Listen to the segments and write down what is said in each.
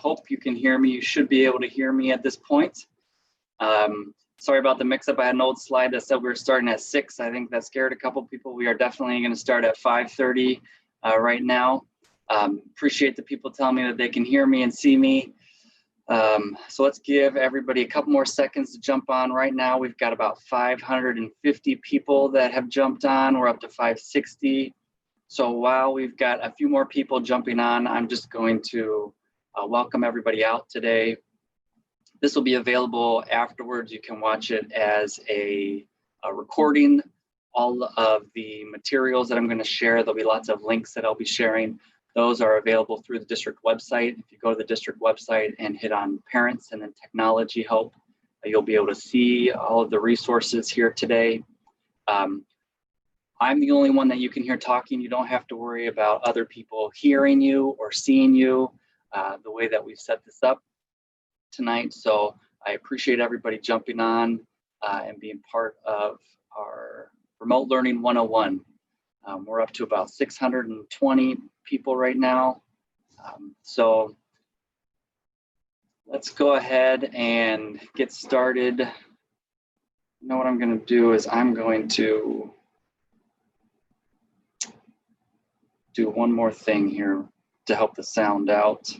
hope you can hear me. You should be able to hear me at this point. Sorry about the mix-up. I had an old slide that said we were starting at 6. I think that scared a couple people. We are definitely going to start at 5:30 right now. Appreciate the people telling me that they can hear me and see me. So let's give everybody a couple more seconds to jump on. Right now, we've got about 550 people that have jumped on. We're up to 560. So while we've got a few more people jumping on, I'm just going to welcome everybody out today. This will be available afterwards. You can watch it as a recording. All of the materials that I'm going to share, there'll be lots of links that I'll be sharing. Those are available through the district website. If you go to the district website and hit on parents and then technology help, you'll be able to see all of the resources here today. I'm the only one that you can hear talking. You don't have to worry about other people hearing you or seeing you the way that we've set this up tonight. So I appreciate everybody jumping on and being part of our Remote Learning 101. We're up to about 620 people right now. So let's go ahead and get started. You know what I'm going to do is I'm going to do one more thing here to help the sound out.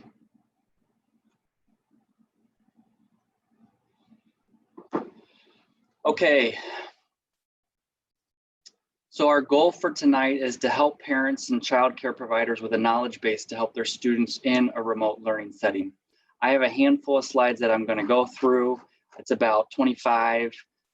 Okay. So our goal for tonight is to help parents and child care providers with a knowledge base to help their students in a remote learning setting. I have a handful of slides that I'm going to go through. It's about 25.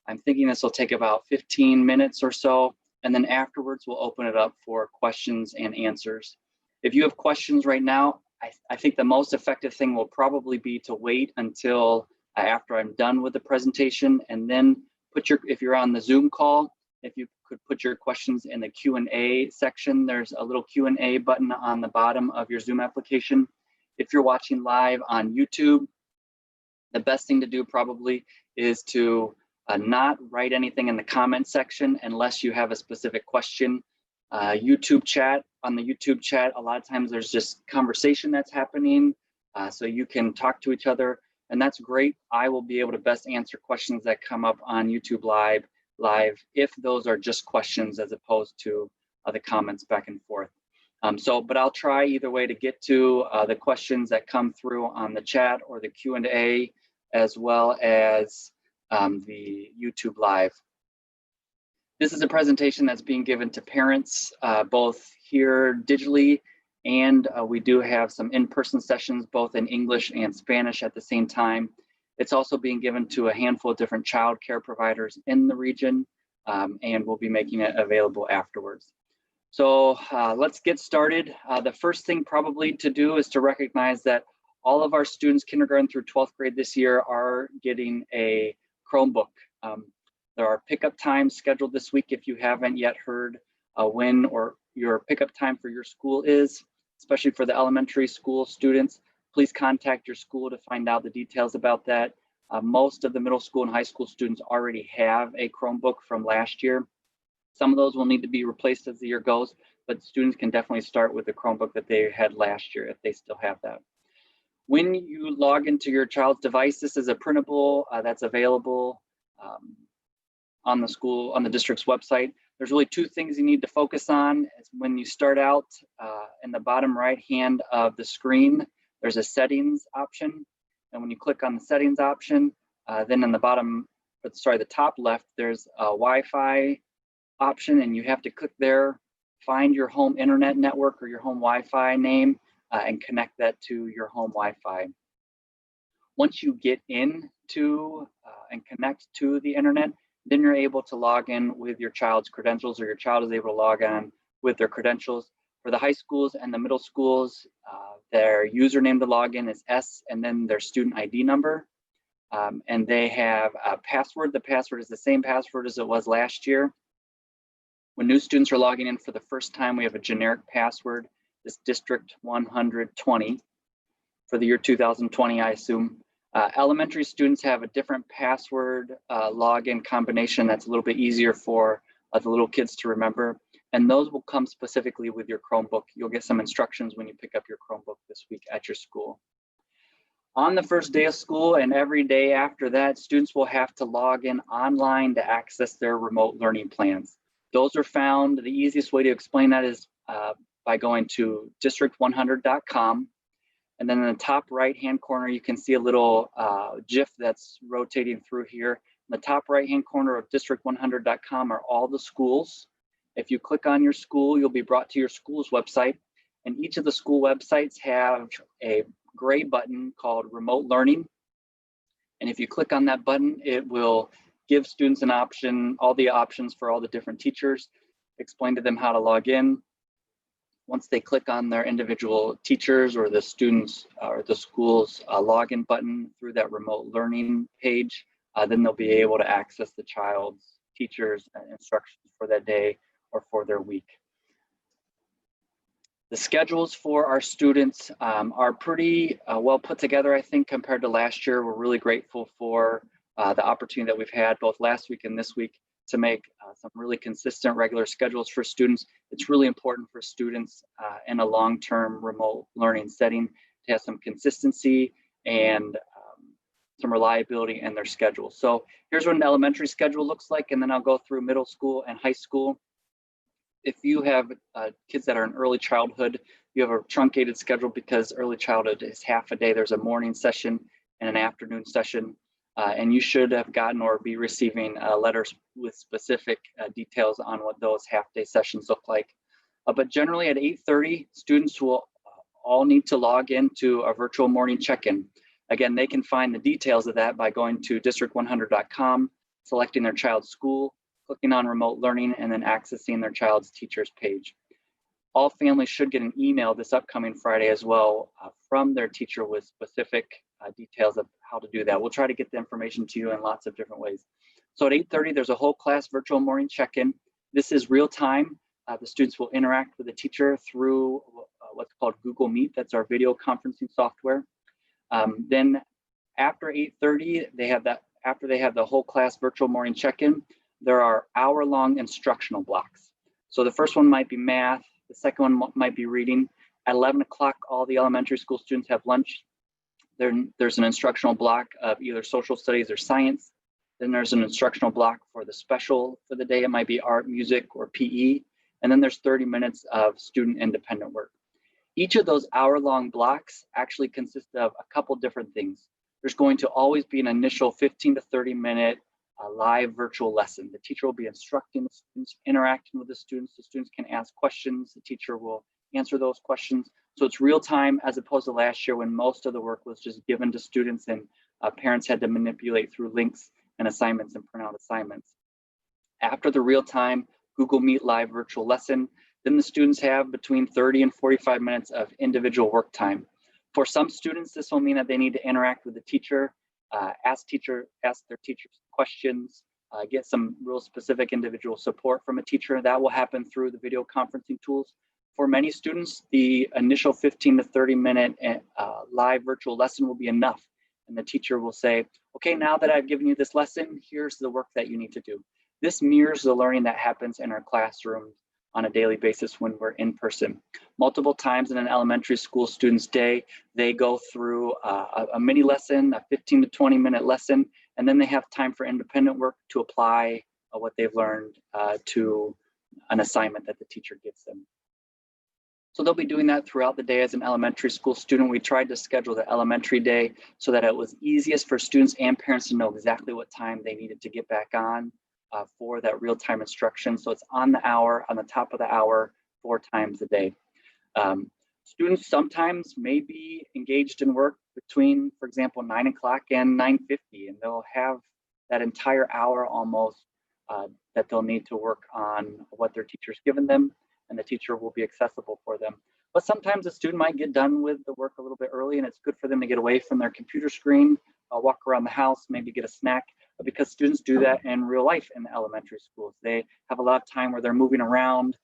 I'm thinking this will take about 15 minutes or so. And then afterwards, we'll open it up for questions and answers. If you have questions right now, I think the most effective thing will probably be to wait until after I'm done with the presentation, and then if you're on the Zoom call, if you could put your questions in the Q&A section. There's a little Q&A button on the bottom of your Zoom application. If you're watching live on YouTube, the best thing to do probably is to not write anything in the comment section unless you have a specific question. YouTube chat, on the YouTube chat, a lot of times there's just conversation that's happening, so you can talk to each other, and that's great. I will be able to best answer questions that come up on YouTube live if those are just questions as opposed to the comments back and forth. But I'll try either way to get to the questions that come through on the chat or the Q&A, as well as the YouTube live. This is a presentation that's being given to parents both here digitally, and we do have some in-person sessions both in English and Spanish at the same time. It's also being given to a handful of different child care providers in the region, and we'll be making it available afterwards. So let's get started. The first thing probably to do is to recognize that all of our students, kindergarten through 12th grade this year, are getting a Chromebook. There are pickup times scheduled this week. If you haven't yet heard when or your pickup time for your school is, especially for the elementary school students, please contact your school to find out the details about that. Most of the middle school and high school students already have a Chromebook from last year. Some of those will need to be replaced as the year goes, but students can definitely start with the Chromebook that they had last year if they still have that. When you log into your child's device, this is a printable that's available on the district's website. There's really two things you need to focus on. When you start out in the bottom right hand of the screen, there's a settings option. And when you click on the settings option, then in the top left, there's a Wi-Fi option, and you have to click there, find your home internet network or your home Wi-Fi name, and connect that to your home Wi-Fi. Once you get into and connect to the internet, then you're able to log in with your child's credentials, or your child is able to log on with their credentials. For the high schools and the middle schools, their username to log in is S and then their student ID number. And they have a password. The password is the same password as it was last year. When new students are logging in for the first time, we have a generic password, this District 120 for the year 2020, I assume. Elementary students have a different password login combination that's a little bit easier for the little kids to remember. And those will come specifically with your Chromebook. You'll get some instructions when you pick up your Chromebook this week at your school. On the first day of school and every day after that, students will have to log in online to access their remote learning plans. Those are found, the easiest way to explain that is by going to district100.com. And then in the top right-hand corner, you can see a little GIF that's rotating through here. In the top right-hand corner of district100.com are all the schools. If you click on your school, you'll be brought to your school's website. And each of the school websites have a gray button called Remote Learning. And if you click on that button, it will give students an option, all the options for all the different teachers, explain to them how to log in. Once they click on their individual teachers or the students or the school's login button through that remote learning page, then they'll be able to access the child's teachers and instructions for that day or for their week. The schedules for our students are pretty well put together, I think, compared to last year. We're really grateful for the opportunity that we've had both last week and this week to make some really consistent regular schedules for students. It's really important for students in a long-term remote learning setting to have some consistency and some reliability in their schedule. So here's what an elementary schedule looks like, and then I'll go through middle school and high school. If you have kids that are in early childhood, you have a truncated schedule because early childhood is half a day. There's a morning session and an afternoon session. And you should have gotten or be receiving letters with specific details on what those half-day sessions look like. But generally at 8:30, students will all need to log into a virtual morning check-in. Again, they can find the details of that by going to district100.com, selecting their child's school, clicking on remote learning, and then accessing their child's teacher's page. All families should get an email this upcoming Friday as well from their teacher with specific details of how to do that. We'll try to get the information to you in lots of different ways. So at 8:30, there's a whole class virtual morning check-in. This is real time. The students will interact with the teacher through what's called Google Meet. That's our video conferencing software. Then after 8:30, after they have the whole class virtual morning check-in, there are hour-long instructional blocks. So the first one might be math, the second one might be reading. At 11 o'clock, all the elementary school students have lunch. There's an instructional block of either social studies or science. Then there's an instructional block for the special for the day. It might be art, music, or PE. And then there's 30 minutes of student independent work. Each of those hour-long blocks actually consists of a couple different things. There's going to always be an initial 15 to 30 minute live virtual lesson. The teacher will be instructing the students, interacting with the students. The students can ask questions. The teacher will answer those questions. So it's real time as opposed to last year when most of the work was just given to students and parents had to manipulate through links and assignments and print out assignments. After the real time Google Meet live virtual lesson, then the students have between 30 and 45 minutes of individual work time. For some students, this will mean that they need to interact with the teacher, ask their teachers questions, get some real specific individual support from a teacher. That will happen through the video conferencing tools. For many students, the initial 15 to 30 minute live virtual lesson will be enough. And the teacher will say, okay, now that I've given you this lesson, here's the work that you need to do. This mirrors the learning that happens in our classrooms on a daily basis when we're in person. Multiple times in an elementary school student's day, they go through a mini lesson, a 15 to 20 minute lesson, and then they have time for independent work to apply what they've learned to an assignment that the teacher gives them. So they'll be doing that throughout the day as an elementary school student. We tried to schedule the elementary day so that it was easiest for students and parents to know exactly what time they needed to get back on for that real-time instruction. So it's on the hour, on the top of the hour, 4 times a day. Students sometimes may be engaged in work between, for example, 9 o'clock and 9:50, and they'll have that entire hour almost that they'll need to work on what their teacher's given them, and the teacher will be accessible for them. But sometimes a student might get done with the work a little bit early, and it's good for them to get away from their computer screen, walk around the house, maybe get a snack, because students do that in real life in the elementary schools. They have a lot of time where they're moving around,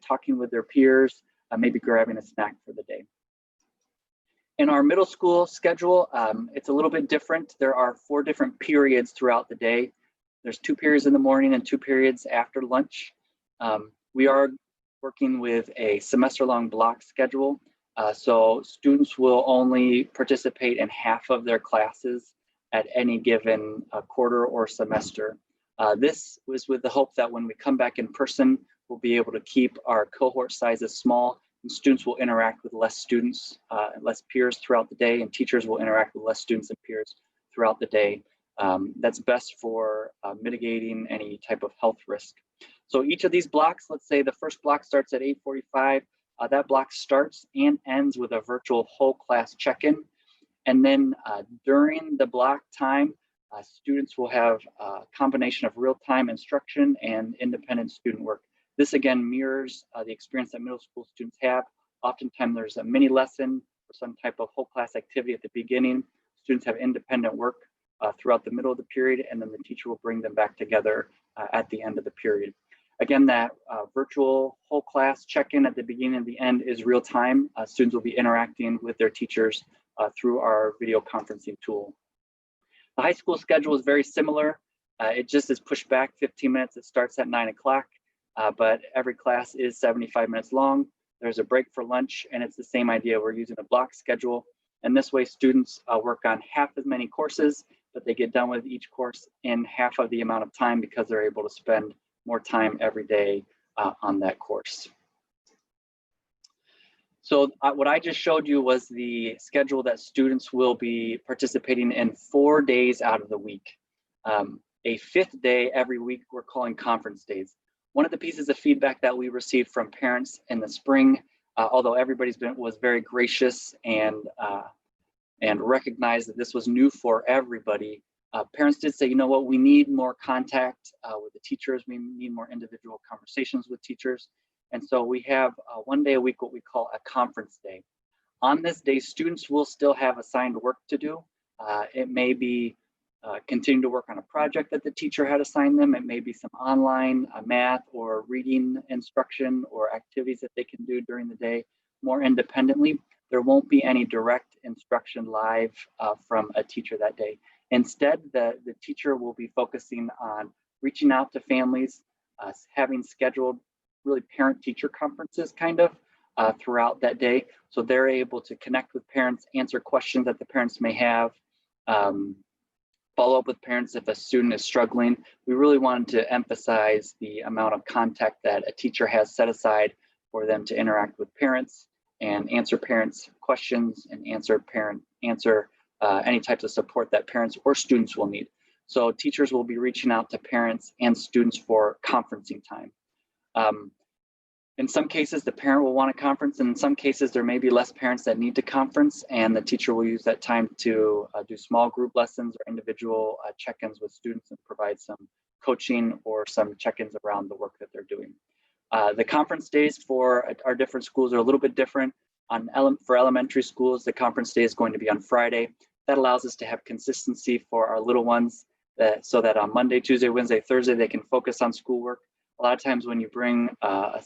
talking with their peers, maybe grabbing a snack for the day. In our middle school schedule, it's a little bit different. There are 4 different periods throughout the day. There's 2 periods in the morning and 2 periods after lunch. We are working with a semester-long block schedule. So students will only participate in half of their classes at any given quarter or semester. This was with the hope that when we come back in person, we'll be able to keep our cohort sizes small, and students will interact with less students, less peers throughout the day, and teachers will interact with less students and peers throughout the day. That's best for mitigating any type of health risk. So each of these blocks, let's say the first block starts at 8:45, that block starts and ends with a virtual whole class check-in. And then during the block time, students will have a combination of real-time instruction and independent student work. This again mirrors the experience that middle school students have. Oftentimes there's a mini lesson or some type of whole class activity at the beginning. Students have independent work throughout the middle of the period, and then the teacher will bring them back together at the end of the period. Again, that virtual whole class check-in at the beginning and the end is real time. Students will be interacting with their teachers through our video conferencing tool. The high school schedule is very similar. It just is pushed back 15 minutes. It starts at 9 o'clock, but every class is 75 minutes long. There's a break for lunch, and it's the same idea. We're using a block schedule, and this way students work on half as many courses, but they get done with each course in half of the amount of time because they're able to spend more time every day on that course. So what I just showed you was the schedule that students will be participating in 4 days out of the week. A fifth day every week we're calling conference days. One of the pieces of feedback that we received from parents in the spring, although everybody's was very gracious and recognized that this was new for everybody, parents did say, you know what, we need more contact with the teachers. We need more individual conversations with teachers. And so we have 1 day a week what we call a conference day. On this day, students will still have assigned work to do. It may be continue to work on a project that the teacher had assigned them. It may be some online math or reading instruction or activities that they can do during the day more independently. There won't be any direct instruction live from a teacher that day. Instead, the teacher will be focusing on reaching out to families, having scheduled really parent-teacher conferences kind of throughout that day. So they're able to connect with parents, answer questions that the parents may have, follow up with parents if a student is struggling. We really wanted to emphasize the amount of contact that a teacher has set aside for them to interact with parents and answer parents' questions and answer any types of support that parents or students will need. So teachers will be reaching out to parents and students for conferencing time. In some cases, the parent will want a conference, and in some cases, there may be less parents that need to conference, and the teacher will use that time to do small group lessons or individual check-ins with students and provide some coaching or some check-ins around the work that they're doing. The conference days for our different schools are a little bit different. For elementary schools, the conference day is going to be on Friday. That allows us to have consistency for our little ones so that on Monday, Tuesday, Wednesday, Thursday, they can focus on schoolwork. A lot of times when you bring a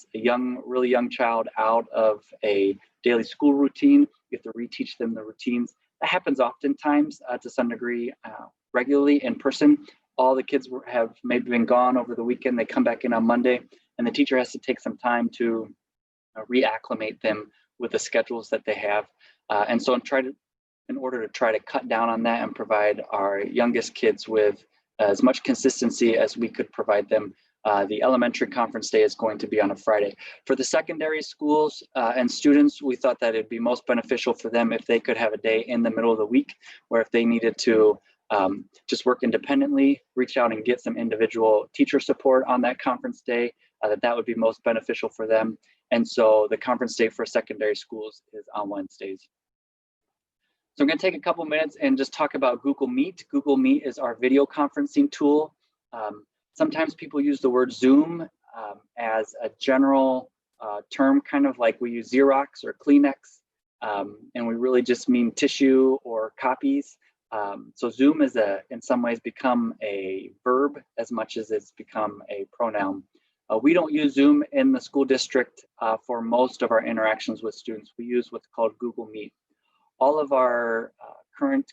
really young child out of a daily school routine, you have to reteach them the routines. That happens oftentimes to some degree regularly in person. All the kids have maybe been gone over the weekend. They come back in on Monday, and the teacher has to take some time to reacclimate them with the schedules that they have. And so in order to try to cut down on that and provide our youngest kids with as much consistency as we could provide them, the elementary conference day is going to be on a Friday. For the secondary schools and students, we thought that it'd be most beneficial for them if they could have a day in the middle of the week where if they needed to just work independently, reach out and get some individual teacher support on that conference day, that would be most beneficial for them. And so the conference day for secondary schools is on Wednesdays. So I'm going to take a couple minutes and just talk about Google Meet. Google Meet is our video conferencing tool. Sometimes people use the word Zoom as a general term, kind of like we use Xerox or Kleenex, and we really just mean tissue or copies. So Zoom is in some ways become a verb as much as it's become a pronoun. We don't use Zoom in the school district for most of our interactions with students. We use what's called Google Meet. All of our current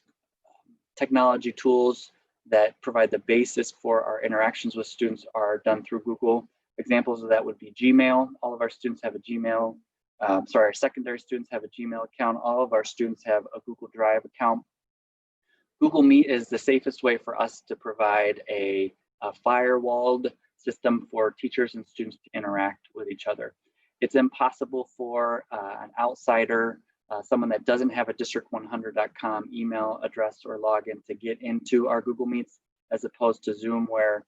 technology tools that provide the basis for our interactions with students are done through Google. Examples of that would be Gmail. All of our students have a Gmail Our secondary students have a Gmail account. All of our students have a Google Drive account. Google Meet is the safest way for us to provide a firewalled system for teachers and students to interact with each other. It's impossible for an outsider, someone that doesn't have a district100.com email address or login to get into our Google Meets, as opposed to Zoom, where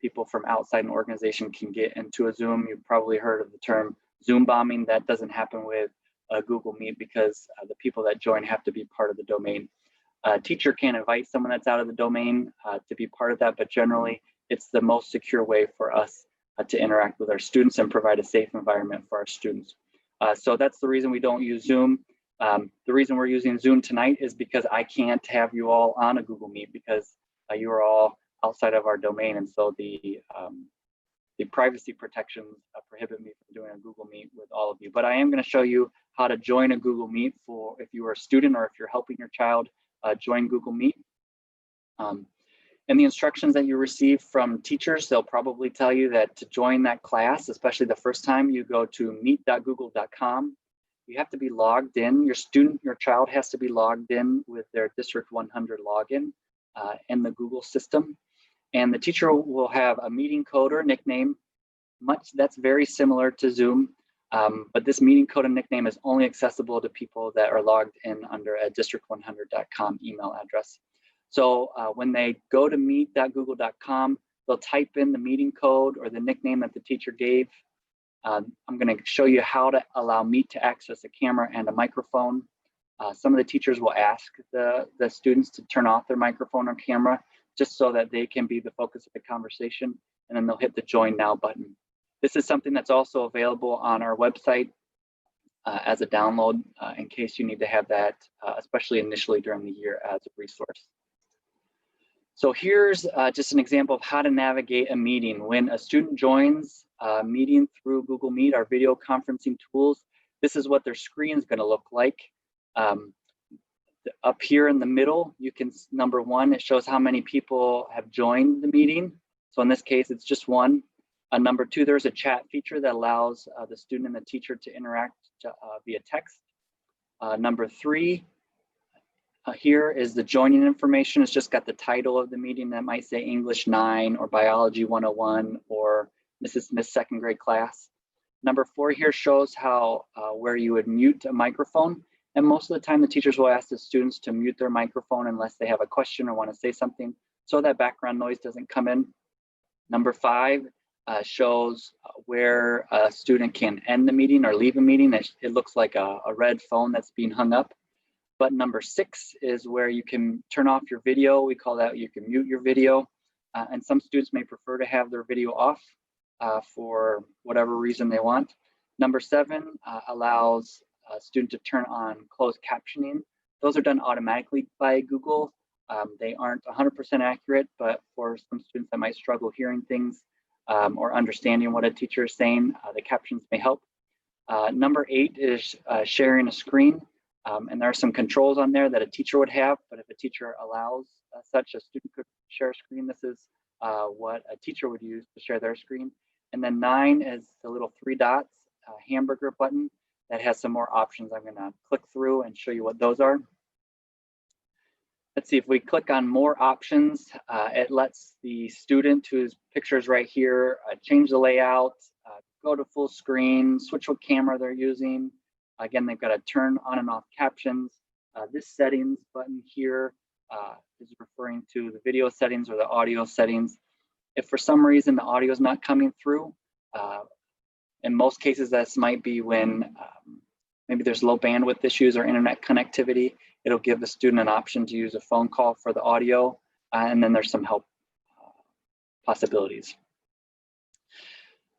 people from outside an organization can get into a Zoom. You've probably heard of the term Zoom bombing. That doesn't happen with Google Meet because the people that join have to be part of the domain. A teacher can invite someone that's out of the domain to be part of that, but generally it's the most secure way for us to interact with our students and provide a safe environment for our students. So that's the reason we don't use Zoom. The reason we're using Zoom tonight is because I can't have you all on a Google Meet because you are all outside of our domain, and so the privacy protections prohibit me from doing a Google Meet with all of you. But I am going to show you how to join a Google Meet for if you are a student or if you're helping your child join Google Meet. And the instructions that you receive from teachers, they'll probably tell you that to join that class, especially the first time, you go to meet.google.com. You have to be logged in. Your child has to be logged in with their District 100 login in the Google system. And the teacher will have a meeting code or nickname, that's very similar to Zoom. But this meeting code and nickname is only accessible to people that are logged in under a district100.com email address. So when they go to meet.google.com, they'll type in the meeting code or the nickname that the teacher gave. I'm going to show you how to allow Meet to access a camera and a microphone. Some of the teachers will ask the students to turn off their microphone or camera just so that they can be the focus of the conversation, and then they'll hit the Join Now button. This is something that's also available on our website as a download in case you need to have that, especially initially during the year, as a resource. So here's just an example of how to navigate a meeting. When a student joins a meeting through Google Meet, our video conferencing tools, this is what their screen is going to look like. Up here in the middle, you can, number one, it shows how many people have joined the meeting. So in this case, it's just one. Number two, there's a chat feature that allows the student and the teacher to interact via text. Number three, here is the joining information. It's just got the title of the meeting that might say English 9 or Biology 101 or Mrs. Smith's second grade class. Number four here shows how where you would mute a microphone. And most of the time, the teachers will ask the students to mute their microphone unless they have a question or want to say something, so that background noise doesn't come in. Number five shows where a student can end the meeting or leave a meeting. It looks like a red phone that's being hung up. But number six is where you can turn off your video. We call that you can mute your video. And some students may prefer to have their video off for whatever reason they want. Number seven allows a student to turn on closed captioning. Those are done automatically by Google. They aren't 100% accurate, but for some students that might struggle hearing things or understanding what a teacher is saying, the captions may help. Number eight is sharing a screen. And there are some controls on there that a teacher would have, but if a teacher allows such, a student could share a screen. This is what a teacher would use to share their screen. And then nine is the little three dots, hamburger button that has some more options. I'm gonna click through and show you what those are. Let's see, if we click on more options, it lets the student whose picture is right here change the layout, go to full screen, switch what camera they're using. Again, they've got to turn on and off captions. This settings button here is referring to the video settings or the audio settings. If for some reason the audio is not coming through, in most cases, this might be when maybe there's low bandwidth issues or internet connectivity. It'll give the student an option to use a phone call for the audio, and then there's some help possibilities.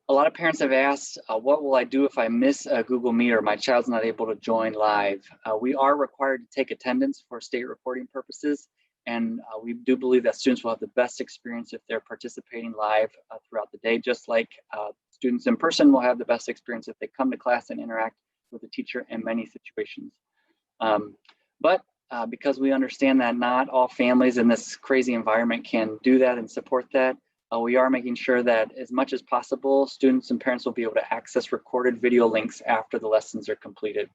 A lot of parents have asked, what will I do if I miss a Google Meet or my child's not able to join live? We are required to take attendance for state reporting purposes, and we do believe that students will have the best experience if they're participating live throughout the day, just like students in person will have the best experience if they come to class and interact with the teacher in many situations. But because we understand that not all families in this crazy environment can do that and support that, We are making sure that as much as possible, students and parents will be able to access recorded video links after the lessons are completed.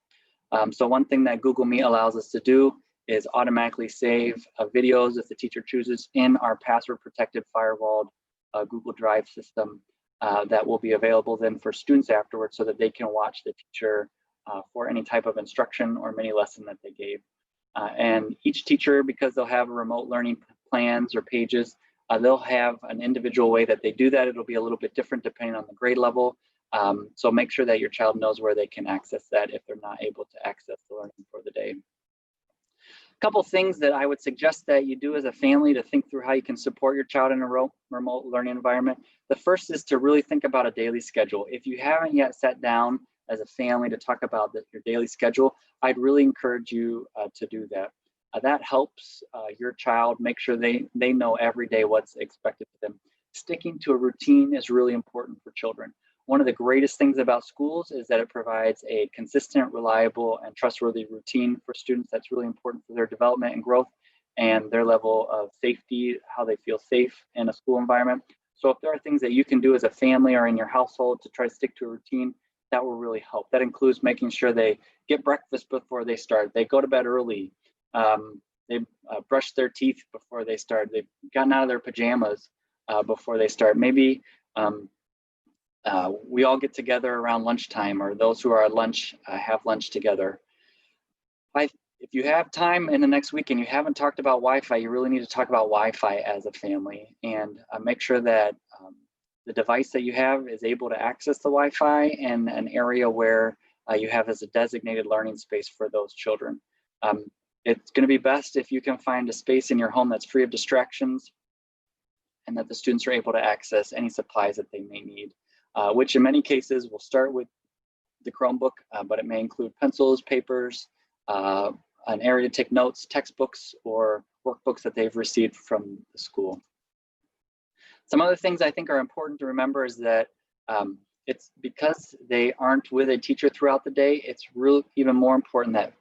So one thing that Google Meet allows us to do is automatically save videos if the teacher chooses in our password protected firewalled Google Drive system that will be available then for students afterwards so that they can watch the teacher for any type of instruction or mini lesson that they gave. And each teacher, because they'll have remote learning plans or pages, they'll have an individual way that they do that. It'll be a little bit different depending on the grade level. So make sure that your child knows where they can access that if they're not able to access the learning for the day. A couple things that I would suggest that you do as a family to think through how you can support your child in a remote learning environment. The first is to really think about a daily schedule. If you haven't yet sat down as a family to talk about your daily schedule, I'd really encourage you to do that. That helps your child make sure they know every day what's expected of them. Sticking to a routine is really important for children. One of the greatest things about schools is that it provides a consistent, reliable, and trustworthy routine for students. That's really important for their development and growth and their level of safety, how they feel safe in a school environment. So if there are things that you can do as a family or in your household to try to stick to a routine, that will really help. That includes making sure they get breakfast before they start, they go to bed early, they brush their teeth before they start, they've gotten out of their pajamas before they start. Maybe we all get together around lunchtime, or those who are at lunch have lunch together. If you have time in the next week and you haven't talked about Wi-Fi, you really need to talk about Wi-Fi as a family, and make sure that the device that you have is able to access the Wi-Fi in an area where you have as a designated learning space for those children. It's going to be best if you can find a space in your home that's free of distractions and that the students are able to access any supplies that they may need, which in many cases will start with the Chromebook, but it may include pencils, papers, an area to take notes, textbooks, or workbooks that they've received from the school. Some other things I think are important to remember is that it's because they aren't with a teacher throughout the day, it's really even more important that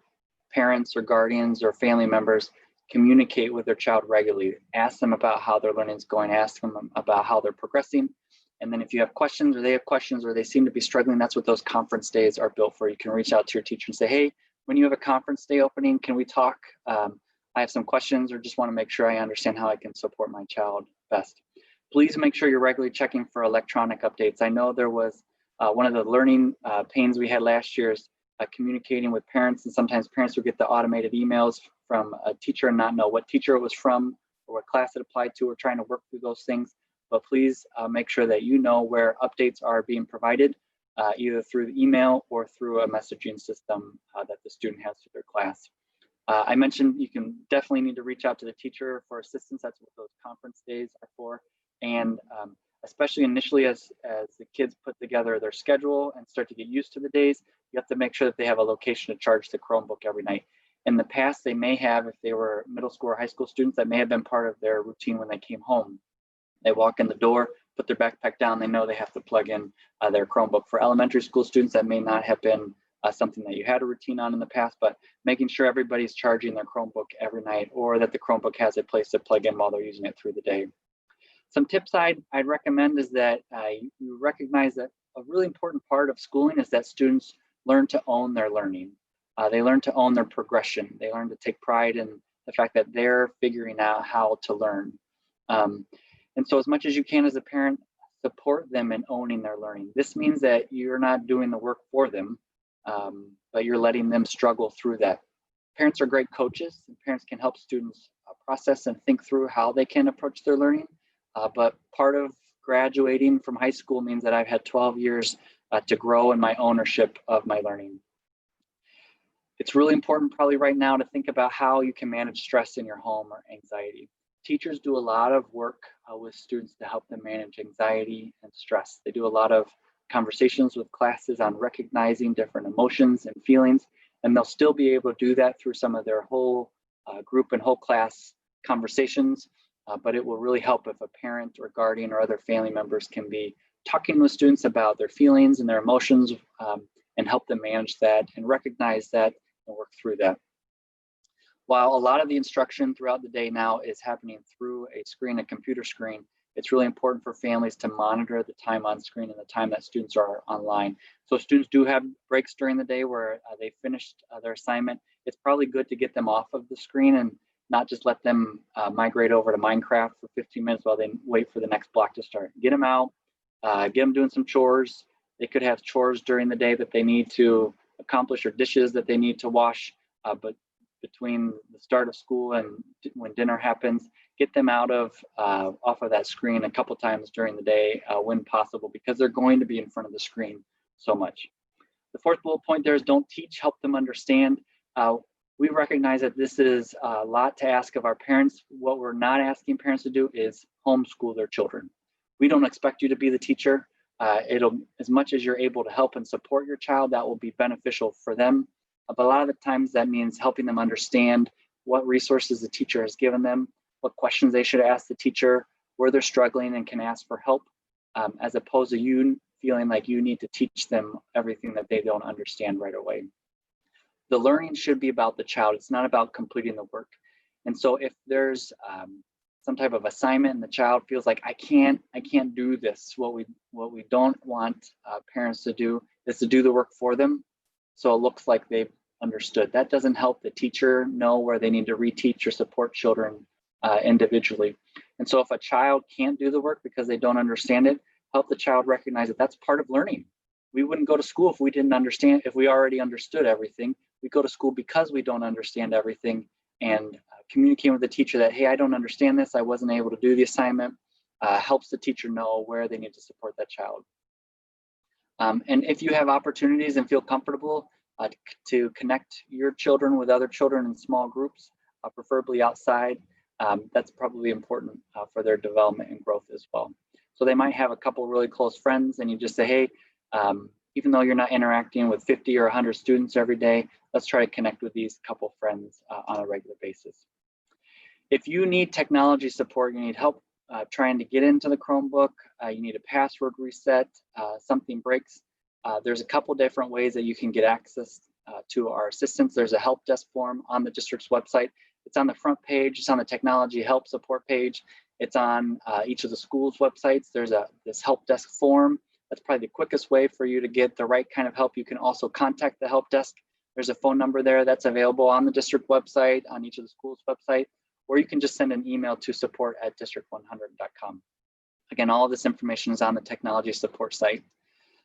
parents or guardians or family members communicate with their child regularly. Ask them about how their learning is going, ask them about how they're progressing. And then if you have questions or they have questions or they seem to be struggling, that's what those conference days are built for. You can reach out to your teacher and say, hey, when you have a conference day opening, can we talk? I have some questions or just want to make sure I understand how I can support my child best. Please make sure you're regularly checking for electronic updates. I know there was one of the learning pains we had last year is communicating with parents, and sometimes parents would get the automated emails from a teacher and not know what teacher it was from or what class it applied to. We're trying to work through those things, but please make sure that you know where updates are being provided, either through the email or through a messaging system that the student has to their class. I mentioned you can definitely need to reach out to the teacher for assistance. That's what those conference days are for. And especially initially as the kids put together their schedule and start to get used to the days, you have to make sure that they have a location to charge the Chromebook every night. In the past, they may have, if they were middle school or high school students, that may have been part of their routine when they came home. They walk in the door, put their backpack down, they know they have to plug in their Chromebook. For elementary school students, that may not have been something that you had a routine on in the past, but making sure everybody's charging their Chromebook every night, or that the Chromebook has a place to plug in while they're using it through the day. Some tips I'd recommend is that you recognize that a really important part of schooling is that students learn to own their learning. They learn to own their progression. They learn to take pride in the fact that they're figuring out how to learn. And so as much as you can as a parent, support them in owning their learning. This means that you're not doing the work for them, but you're letting them struggle through that. Parents are great coaches, and parents can help students process and think through how they can approach their learning. But part of graduating from high school means that I've had 12 years to grow in my ownership of my learning. It's really important probably right now to think about how you can manage stress in your home or anxiety. Teachers do a lot of work with students to help them manage anxiety and stress. They do a lot of conversations with classes on recognizing different emotions and feelings, and they'll still be able to do that through some of their whole group and whole class conversations. But it will really help if a parent or guardian or other family members can be talking with students about their feelings and their emotions and help them manage that and recognize that and work through that. While a lot of the instruction throughout the day now is happening through a screen, a computer screen, It's really important for families to monitor the time on screen and the time that students are online. So students do have breaks during the day where they finished their assignment. It's probably good to get them off of the screen and not just let them migrate over to Minecraft for 15 minutes while they wait for the next block to start. Get them out, get them doing some chores. They could have chores during the day that they need to accomplish or dishes that they need to wash, but between the start of school and when dinner happens, get them out of off of that screen a couple times during the day when possible, because they're going to be in front of the screen so much. The fourth bullet point there is don't teach, help them understand. We recognize that this is a lot to ask of our parents. What we're not asking parents to do is homeschool their children. We don't expect you to be the teacher. It'll, as much as you're able to help and support your child, that will be beneficial for them. But a lot of the times that means helping them understand what resources the teacher has given them, what questions they should ask the teacher, where they're struggling and can ask for help, as opposed to you feeling like you need to teach them everything that they don't understand right away. The learning should be about the child. It's not about completing the work. And so if there's some type of assignment and the child feels like I can't do this, what we don't want parents to do is to do the work for them, so it looks like they've understood. That doesn't help the teacher know where they need to reteach or support children individually. And so if a child can't do the work because they don't understand it, help the child recognize that that's part of learning. We wouldn't go to school if we didn't understand, if we already understood everything. We go to school because we don't understand everything, and communicating with the teacher that, hey, I don't understand this, I wasn't able to do the assignment, helps the teacher know where they need to support that child. And if you have opportunities and feel comfortable to connect your children with other children in small groups, preferably outside, that's probably important for their development and growth as well. So they might have a couple really close friends and you just say, hey, even though you're not interacting with 50 or 100 students every day, let's try to connect with these couple friends on a regular basis. If you need technology support, you need help trying to get into the Chromebook, you need a password reset, something breaks, there's a couple different ways that you can get access to our assistance. There's a help desk form on the district's website. It's on the front page, it's on the technology help support page, it's on each of the schools' websites. There's this help desk form. That's probably the quickest way for you to get the right kind of help. You can also contact the help desk. There's a phone number there that's available on the district website, on each of the schools' website, or you can just send an email to support@district100.com. Again, all of this information is on the technology support site.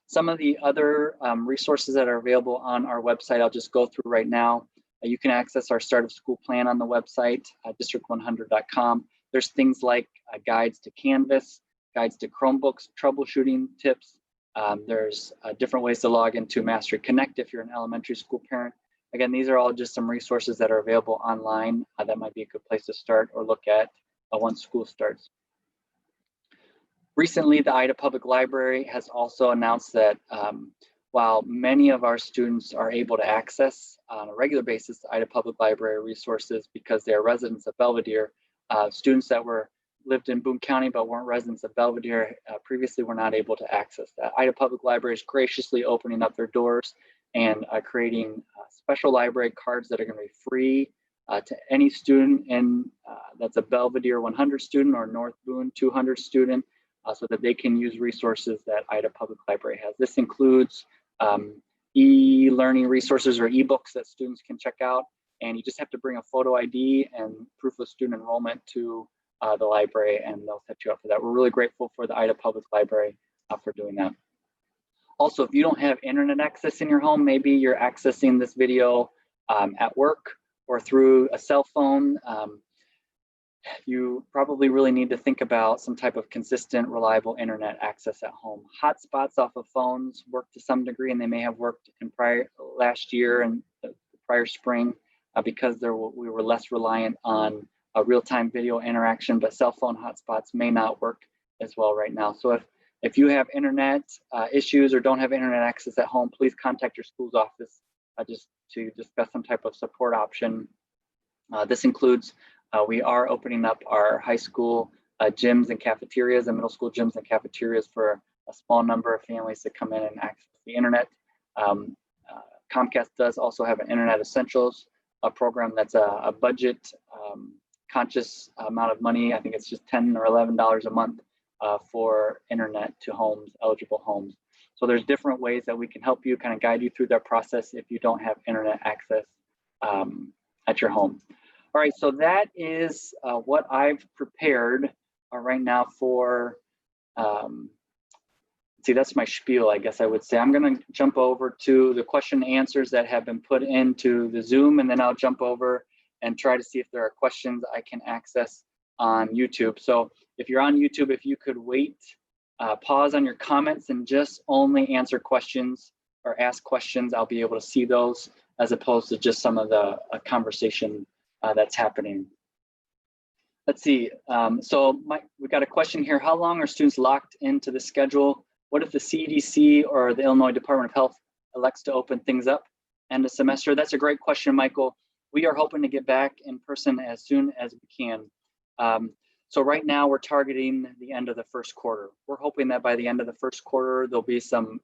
Some of the other resources that are available on our website, I'll just go through right now. You can access our start of school plan on the website, district100.com. There's things like guides to Canvas, guides to Chromebooks, troubleshooting tips. There's different ways to log into Mastery Connect if you're an elementary school parent. Again, these are all just some resources that are available online that might be a good place to start or look at once school starts. Recently, the Ida Public Library has also announced that while many of our students are able to access on a regular basis the Ida Public Library resources because they are residents of Belvedere, students that lived in Boone County but weren't residents of Belvedere previously were not able to access that. Ida Public Library is graciously opening up their doors and creating special library cards that are going to be free to any student that's a Belvedere 100 student or North Boone 200 student, so that they can use resources that Ida Public Library has. This includes e-learning resources or ebooks that students can check out, and you just have to bring a photo ID and proof of student enrollment to the library, and they'll set you up for that. We're really grateful for the Ida Public Library for doing that. Also, if you don't have internet access in your home, maybe you're accessing this video at work or through a cell phone, you probably really need to think about some type of consistent, reliable internet access at home. Hotspots off of phones work to some degree, and they may have worked in last year and the prior spring because we were less reliant on a real-time video interaction, but cell phone hotspots may not work as well right now. So if you have internet issues or don't have internet access at home, please contact your school's office just to discuss some type of support option. This includes we are opening up our high school gyms and cafeterias and middle school gyms and cafeterias for a small number of families to come in and access the internet. Comcast does also have an Internet Essentials program that's a budget conscious amount of money. I think it's just $10 or $11 a month for internet to homes, eligible homes. So there's different ways that we can help you, kind of guide you through that process if you don't have internet access at your home. All right, so that is what I've prepared right now for, see, that's my spiel, I guess I would say. I'm gonna jump over to the question and answers that have been put into the Zoom, and then I'll jump over and try to see if there are questions I can access on YouTube. So if you're on YouTube, if you could wait, pause on your comments and just only answer questions or ask questions, I'll be able to see those as opposed to just some of the conversation that's happening. Let's see, so we got a question here. How long are students locked into the schedule? What if the CDC or the Illinois Department of Health elects to open things up end of semester? That's a great question, Michael. We are hoping to get back in person as soon as we can. So right now we're targeting the end of the first quarter. We're hoping that by the end of the first quarter, there'll be some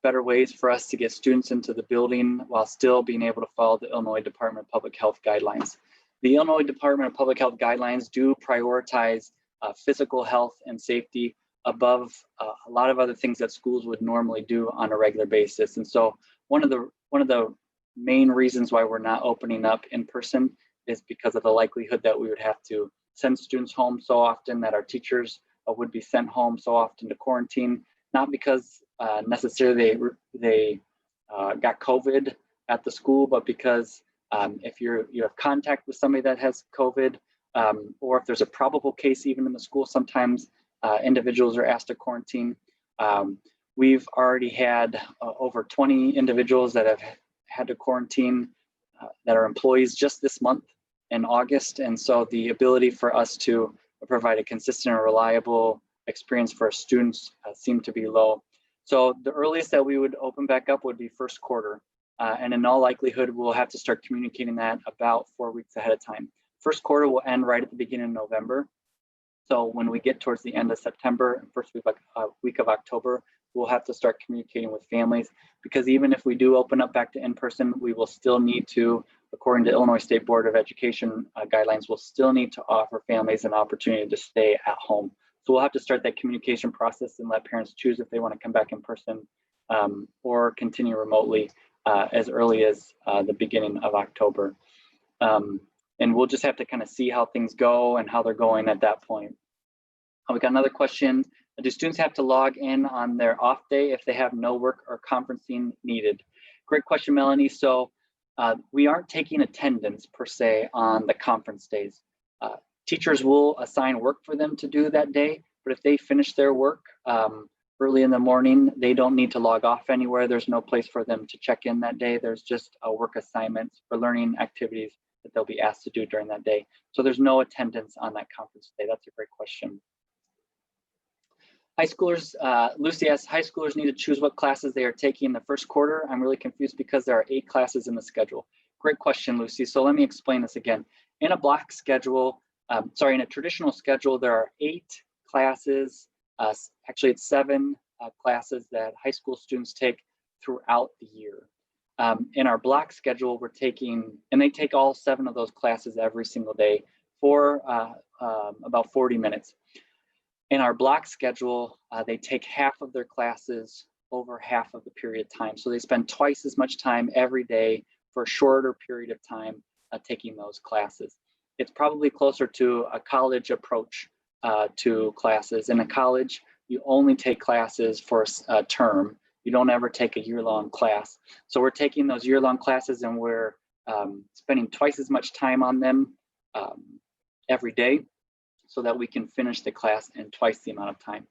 better ways for us to get students into the building while still being able to follow the Illinois Department of Public Health guidelines. The Illinois Department of Public Health guidelines do prioritize physical health and safety above a lot of other things that schools would normally do on a regular basis. And so one of the main reasons why we're not opening up in person is because of the likelihood that we would have to send students home so often, that our teachers would be sent home so often to quarantine, not because necessarily they got COVID at the school, but because if you have contact with somebody that has COVID, or if there's a probable case even in the school, sometimes individuals are asked to quarantine. We've already had over 20 individuals that have had to quarantine that are employees just this month in August. And so the ability for us to provide a consistent and reliable experience for our students seem to be low. So the earliest that we would open back up would be first quarter. And in all likelihood, we'll have to start communicating that about 4 weeks ahead of time. First quarter will end right at the beginning of November. So when we get towards the end of September, first week of October, we'll have to start communicating with families, because even if we do open up back to in-person, we will still need to, according to Illinois State Board of Education guidelines, we'll still need to offer families an opportunity to stay at home. So we'll have to start that communication process and let parents choose if they want to come back in person or continue remotely as early as the beginning of October. And we'll just have to kind of see how things go and how they're going at that point. We got another question. Do students have to log in on their off day if they have no work or conferencing needed? Great question, Melanie. So we aren't taking attendance per se on the conference days. Teachers will assign work for them to do that day, but if they finish their work early in the morning, they don't need to log off anywhere. There's no place for them to check in that day. There's just a work assignments for learning activities that they'll be asked to do during that day. So there's no attendance on that conference day. That's a great question. High schoolers, Lucy asks, high schoolers need to choose what classes they are taking in the first quarter. I'm really confused because there are 8 classes in the schedule. Great question, Lucy. So let me explain this again. In a block schedule, in a traditional schedule, there are 8 classes. Actually, it's 7 classes that high school students take throughout the year. In our block schedule, we're taking, and they take all 7 of those classes every single day for about 40 minutes. In our block schedule, they take half of their classes over half of the period of time. So they spend twice as much time every day for a shorter period of time taking those classes. It's probably closer to a college approach to classes. In a college, you only take classes for a term. You don't ever take a year-long class. So we're taking those year-long classes and we're spending twice as much time on them every day so that we can finish the class in twice the amount of time.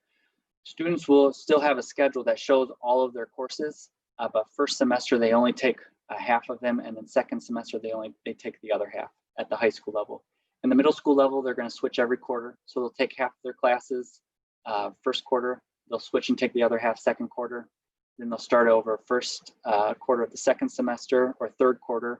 Students will still have a schedule that shows all of their courses, but first semester they only take half of them, and then second semester they take the other half at the high school level. In the middle school level, they're going to switch every quarter. So they'll take half of their classes first quarter, they'll switch and take the other half second quarter. Then they'll start over first quarter of the second semester, or third quarter.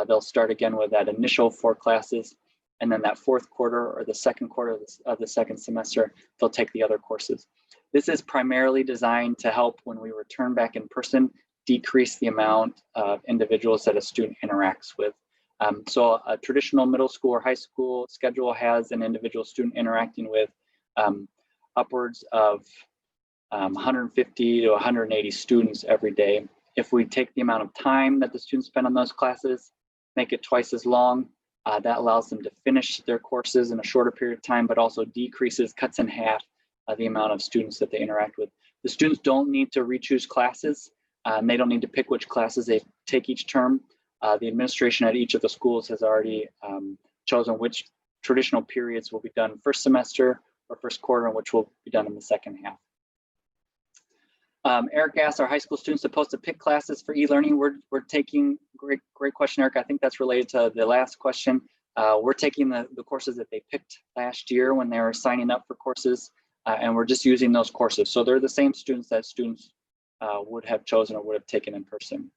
They'll start again with that initial 4 classes. And then that fourth quarter or the second quarter of the second semester, they'll take the other courses. This is primarily designed to help when we return back in person, decrease the amount of individuals that a student interacts with. So a traditional middle school or high school schedule has an individual student interacting with upwards of 150 to 180 students every day. If we take the amount of time that the students spend on those classes, make it twice as long, that allows them to finish their courses in a shorter period of time, but also cuts in half the amount of students that they interact with. The students don't need to re-choose classes, and they don't need to pick which classes they take each term. The administration at each of the schools has already chosen which traditional periods will be done first semester or first quarter, and which will be done in the second half. Eric asked, are high school students supposed to pick classes for e-learning? We're taking, great question, Eric. I think that's related to the last question. We're taking the courses that they picked last year when they were signing up for courses, and we're just using those courses. So they're the same students that students would have chosen or would have taken in person.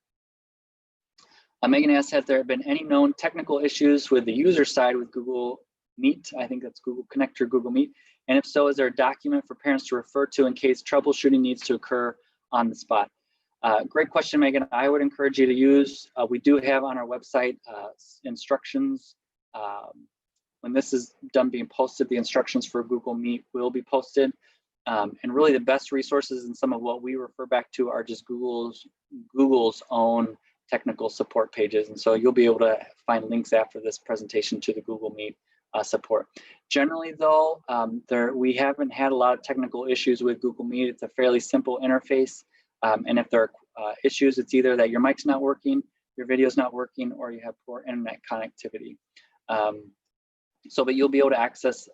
Megan asked, has there been any known technical issues with the user side with Google Meet? I think that's Google Connect or Google Meet. And if so, is there a document for parents to refer to in case troubleshooting needs to occur on the spot? Great question, Megan. I would encourage you to use, we do have on our website instructions. When this is done being posted, the instructions for Google Meet will be posted. And really the best resources and some of what we refer back to are just Google's own technical support pages. And so you'll be able to find links after this presentation to the Google Meet support. Generally though, we haven't had a lot of technical issues with Google Meet. It's a fairly simple interface. And if there are issues, it's either that your mic's not working, your video's not working, or you have poor internet connectivity. But you'll be able to access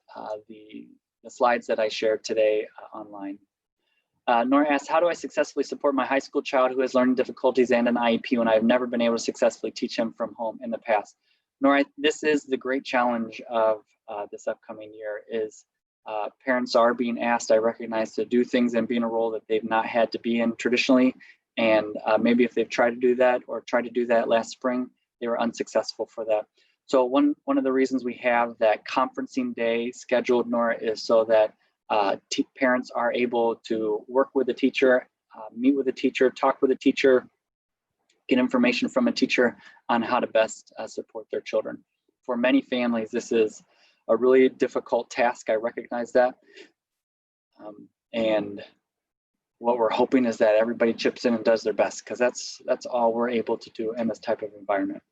the slides that I shared today online. Nora asks, how do I successfully support my high school child who has learning difficulties and an IEP when I've never been able to successfully teach him from home in the past? Nora, this is the great challenge of this upcoming year is parents are being asked, I recognize, to do things and be in a role that they've not had to be in traditionally. And maybe if they've tried to do that or tried to do that last spring, they were unsuccessful for that. So one of the reasons we have that conferencing day scheduled, Nora, is so that parents are able to work with the teacher, meet with the teacher, talk with the teacher, get information from a teacher on how to best support their children. For many families, this is a really difficult task. I recognize that. And what we're hoping is that everybody chips in and does their best, because that's all we're able to do in this type of environment.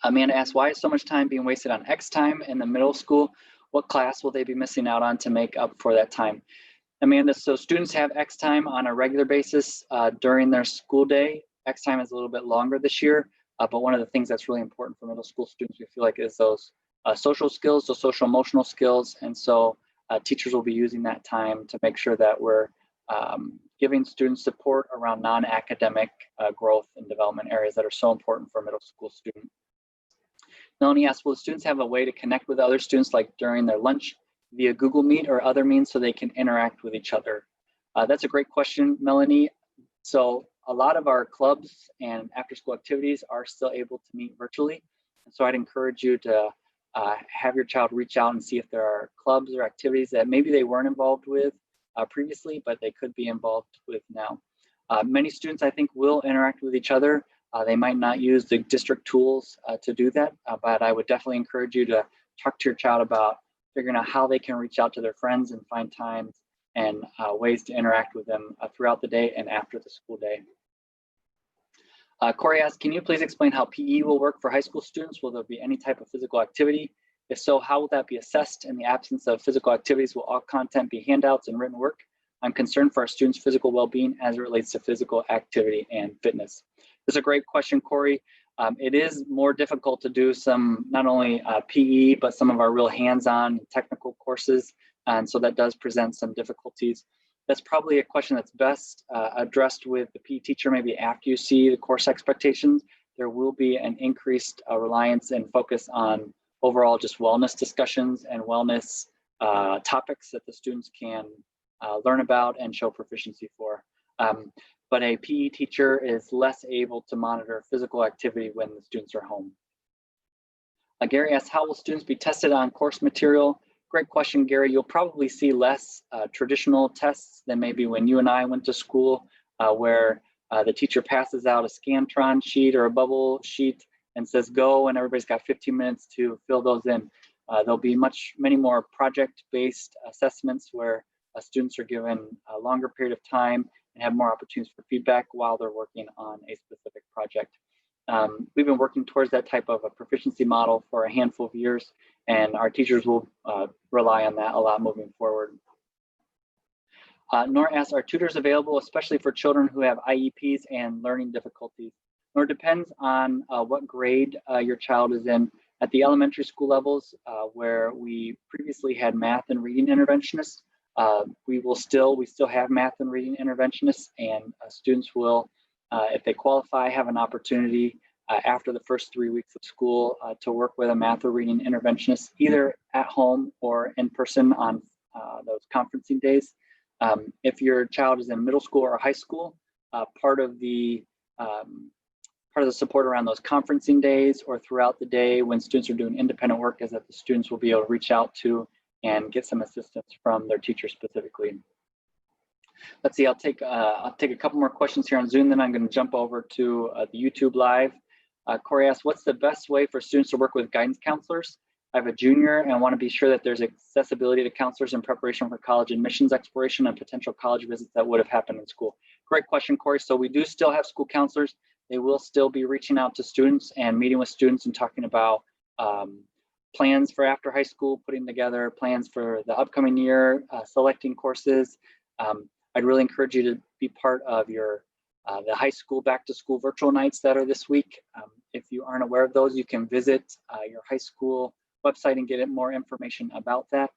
Amanda asks, why is so much time being wasted on X time in the middle school? What class will they be missing out on to make up for that time? Amanda, so students have X time on a regular basis during their school day. X time is a little bit longer this year, but one of the things that's really important for middle school students, we feel like, is those social skills, those social emotional skills. And so teachers will be using that time to make sure that we're giving students support around non-academic growth and development areas that are so important for a middle school student. Melanie asks, will students have a way to connect with other students, like during their lunch via Google Meet or other means, so they can interact with each other? That's a great question, Melanie. So a lot of our clubs and after-school activities are still able to meet virtually. And so I'd encourage you to have your child reach out and see if there are clubs or activities that maybe they weren't involved with previously, but they could be involved with now. Many students, I think, will interact with each other. They might not use the district tools to do that, but I would definitely encourage you to talk to your child about figuring out how they can reach out to their friends and find times and ways to interact with them throughout the day and after the school day. Corey asks, can you please explain how PE will work for high school students? Will there be any type of physical activity? If so, how will that be assessed? In the absence of physical activities, will all content be handouts and written work? I'm concerned for our students' physical well-being as it relates to physical activity and fitness. This is a great question, Corey. It is more difficult to do some, not only PE, but some of our real hands-on technical courses. And so that does present some difficulties. That's probably a question that's best addressed with the PE teacher, maybe after you see the course expectations. There will be an increased reliance and focus on overall just wellness discussions and wellness topics that the students can learn about and show proficiency for. But a PE teacher is less able to monitor physical activity when the students are home. Gary asks, how will students be tested on course material? Great question, Gary. You'll probably see less traditional tests than maybe when you and I went to school, where the teacher passes out a Scantron sheet or a bubble sheet and says go, and everybody's got 15 minutes to fill those in. There'll be many more project-based assessments where students are given a longer period of time and have more opportunities for feedback while they're working on a specific project. We've been working towards that type of a proficiency model for a handful of years, and our teachers will rely on that a lot moving forward. Nora asks, are tutors available, especially for children who have IEPs and learning difficulties? Nora, depends on what grade your child is in. At the elementary school levels, where we previously had math and reading interventionists, we still have math and reading interventionists, and students will, if they qualify, have an opportunity after the first 3 weeks of school to work with a math or reading interventionist, either at home or in person on those conferencing days. If your child is in middle school or high school, part of the support around those conferencing days or throughout the day when students are doing independent work is that the students will be able to reach out to and get some assistance from their teacher specifically. Let's see, I'll take a couple more questions here on Zoom, then I'm going to jump over to the YouTube Live. Corey asks, what's the best way for students to work with guidance counselors? I have a junior and I want to be sure that there's accessibility to counselors in preparation for college admissions exploration and potential college visits that would have happened in school. Great question, Corey. So we do still have school counselors. They will still be reaching out to students and meeting with students and talking about plans for after high school, putting together plans for the upcoming year, selecting courses. I'd really encourage you to be part of your the high school back to school virtual nights that are this week. If you aren't aware of those, you can visit your high school website and get more information about that.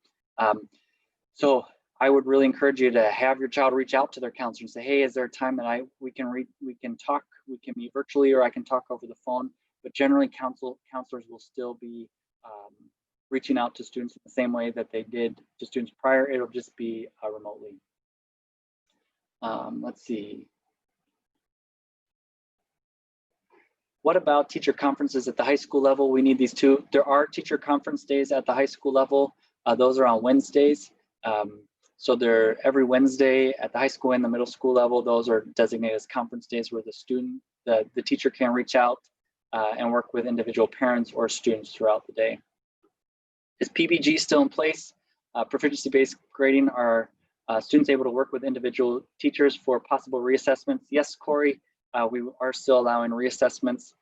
So I would really encourage you to have your child reach out to their counselor and say, hey, is there a time that we can talk, we can meet virtually, or I can talk over the phone. But generally counselors will still be reaching out to students in the same way that they did to students prior. It'll just be remotely. Let's see. What about teacher conferences at the high school level? We need these too. There are teacher conference days at the high school level. Those are on Wednesdays. So they're every Wednesday at the high school and the middle school level. Those are designated as conference days where the teacher can reach out and work with individual parents or students throughout the day. Is PBG still in place? Proficiency-based grading, are students able to work with individual teachers for possible reassessments? Yes, Corey. We are still allowing reassessments.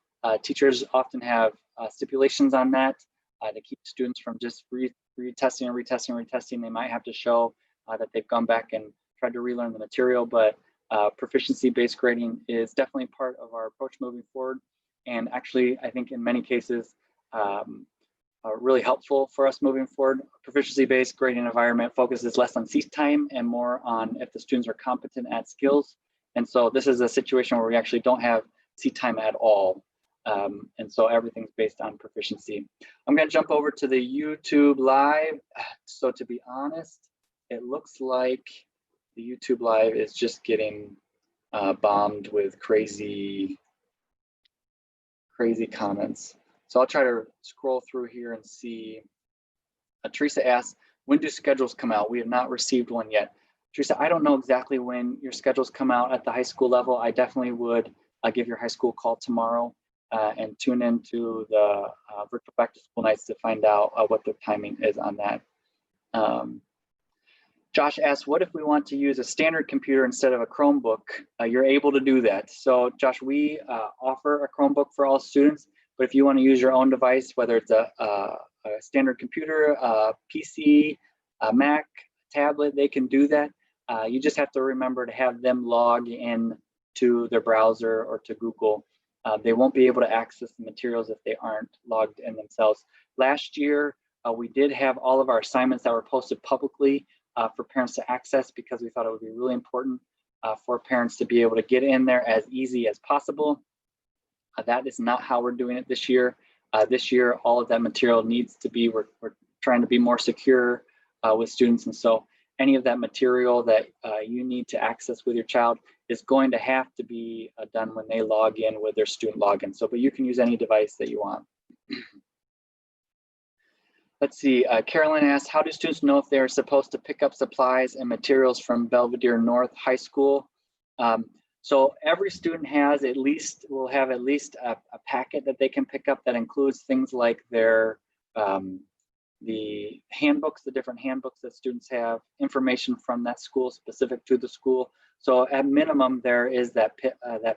Teachers often have stipulations on that to keep students from just retesting and retesting. They might have to show that they've gone back and tried to relearn the material, but proficiency-based grading is definitely part of our approach moving forward. And actually, I think in many cases, really helpful for us moving forward. Proficiency-based grading environment focuses less on seat time and more on if the students are competent at skills. And so this is a situation where we actually don't have seat time at all. And so everything's based on proficiency. I'm going to jump over to the YouTube Live. So to be honest, it looks like the YouTube Live is just getting bombed with crazy comments. So I'll try to scroll through here and see. Teresa asks, when do schedules come out? We have not received one yet. Teresa, I don't know exactly when your schedules come out at the high school level. I definitely would give your high school a call tomorrow and tune into the virtual back to school nights to find out what the timing is on that. Josh asks, what if we want to use a standard computer instead of a Chromebook? You're able to do that. So Josh, we offer a Chromebook for all students, but if you want to use your own device, whether it's a standard computer, a PC, a Mac, tablet, they can do that. You just have to remember to have them log in to their browser or to Google. They won't be able to access the materials if they aren't logged in themselves. Last year, we did have all of our assignments that were posted publicly for parents to access because we thought it would be really important for parents to be able to get in there as easy as possible. That is not how we're doing it this year. This year, all of that material needs to be, we're trying to be more secure with students. And so any of that material that you need to access with your child is going to have to be done when they log in with their student login. So, but you can use any device that you want. Let's see, Carolyn asks, how do students know if they're supposed to pick up supplies and materials from Belvedere North High School? So every student has will have at least a packet that they can pick up that includes things like their the handbooks, the different handbooks that students have, information from that school specific to the school. So at minimum, there is that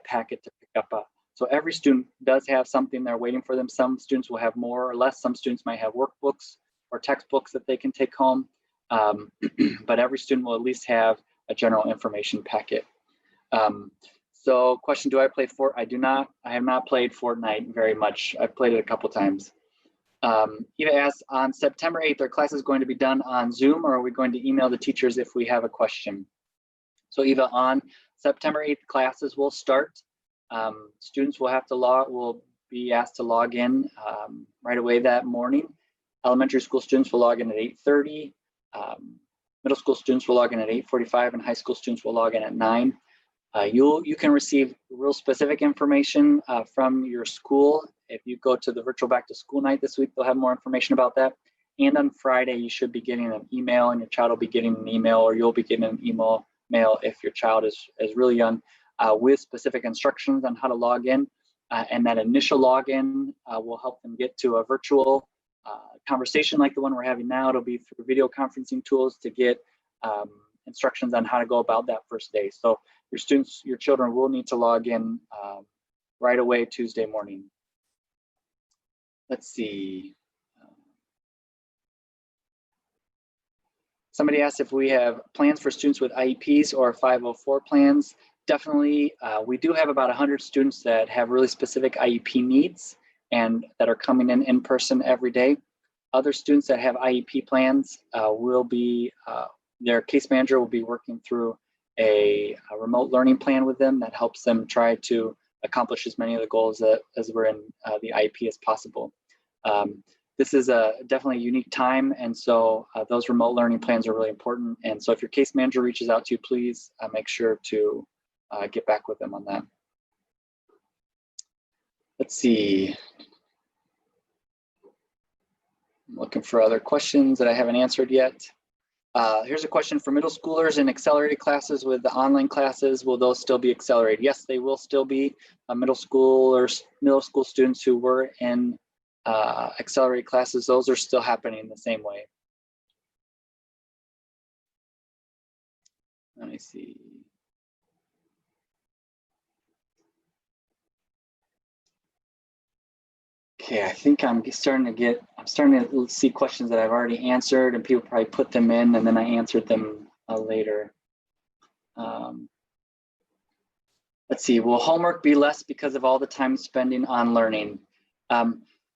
packet to pick up. So every student does have something they're waiting for them. Some students will have more or less. Some students might have workbooks or textbooks that they can take home. But every student will at least have a general information packet. So question, do I play Fortnite? I do not. I have not played Fortnite very much. I've played it a couple times. Eva asks, on September 8th, are classes going to be done on Zoom, or are we going to email the teachers if we have a question? So Eva, on September 8th, classes will start. Students will be asked to log in right away that morning. Elementary school students will log in at 8:30. Middle school students will log in at 8:45, and high school students will log in at 9. You can receive real specific information from your school. If you go to the virtual back to school night this week, they'll have more information about that. And on Friday, you should be getting an email, and your child will be getting an email, or you'll be getting an email if your child is really young, with specific instructions on how to log in. And that initial login will help them get to a virtual conversation like the one we're having now. It'll be through video conferencing tools to get instructions on how to go about that first day. So your children will need to log in right away Tuesday morning. Let's see. Somebody asked if we have plans for students with IEPs or 504 plans. Definitely, we do have about 100 students that have really specific IEP needs and that are coming in person every day. Other students that have IEP plans their case manager will be working through a remote learning plan with them that helps them try to accomplish as many of the goals as were in the IEP as possible. This is definitely a unique time, and so those remote learning plans are really important. And so if your case manager reaches out to you, please make sure to get back with them on that. Let's see. I'm looking for other questions that I haven't answered yet. Here's a question for middle schoolers in accelerated classes with the online classes. Will those still be accelerated? Yes, they will still be. Middle school students who were in accelerated classes, those are still happening the same way. Let me see. Okay, I think I'm starting to see questions that I've already answered, and people probably put them in and then I answered them later. Let's see, will homework be less because of all the time spending on learning?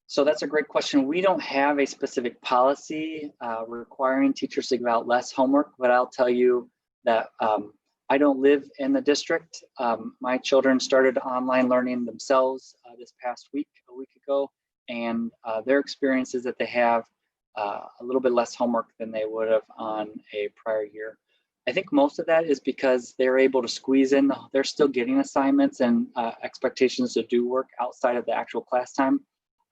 So that's a great question. We don't have a specific policy requiring teachers to give out less homework, but I'll tell you that I don't live in the district. My children started online learning themselves this past week, a week ago, and their experience is that they have a little bit less homework than they would have on a prior year. I think most of that is because they're able to squeeze in, they're still getting assignments and expectations to do work outside of the actual class time.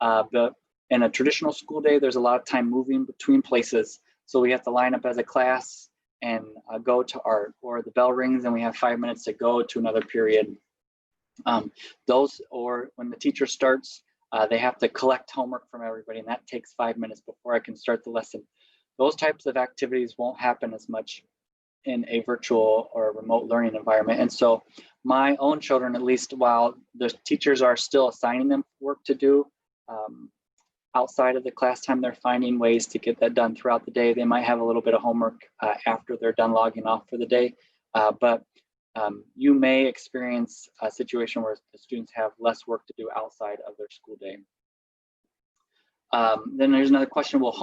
But in a traditional school day, there's a lot of time moving between places. So we have to line up as a class and go to art, or the bell rings and we have 5 minutes to go to another period. Or when the teacher starts, they have to collect homework from everybody, and that takes 5 minutes before I can start the lesson. Those types of activities won't happen as much in a virtual or remote learning environment. And so my own children, at least while the teachers are still assigning them work to do, outside of the class time, they're finding ways to get that done throughout the day. They might have a little bit of homework after they're done logging off for the day, but you may experience a situation where the students have less work to do outside of their school day. Then there's another question, will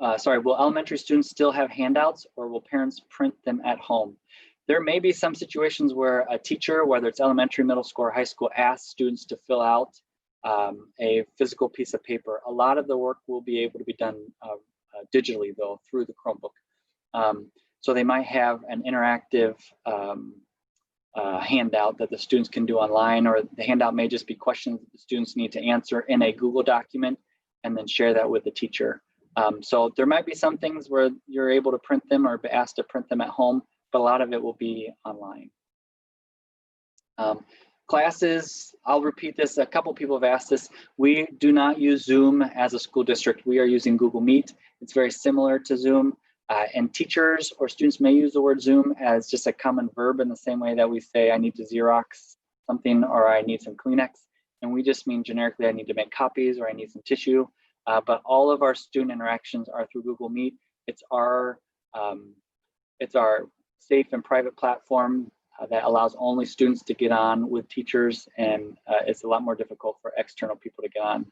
elementary students still have handouts, or will parents print them at home? There may be some situations where a teacher, whether it's elementary, middle school, or high school, asks students to fill out a physical piece of paper. A lot of the work will be able to be done digitally, though, through the Chromebook. So they might have an interactive handout that the students can do online, or the handout may just be questions that the students need to answer in a Google document and then share that with the teacher. So there might be some things where you're able to print them or be asked to print them at home, but a lot of it will be online. Classes, I'll repeat this, a couple people have asked this. We do not use Zoom as a school district. We are using Google Meet. It's very similar to Zoom. And teachers or students may use the word Zoom as just a common verb in the same way that we say, I need to Xerox something or I need some Kleenex. And we just mean generically, I need to make copies or I need some tissue. But all of our student interactions are through Google Meet. It's our safe and private platform that allows only students to get on with teachers, and it's a lot more difficult for external people to get on.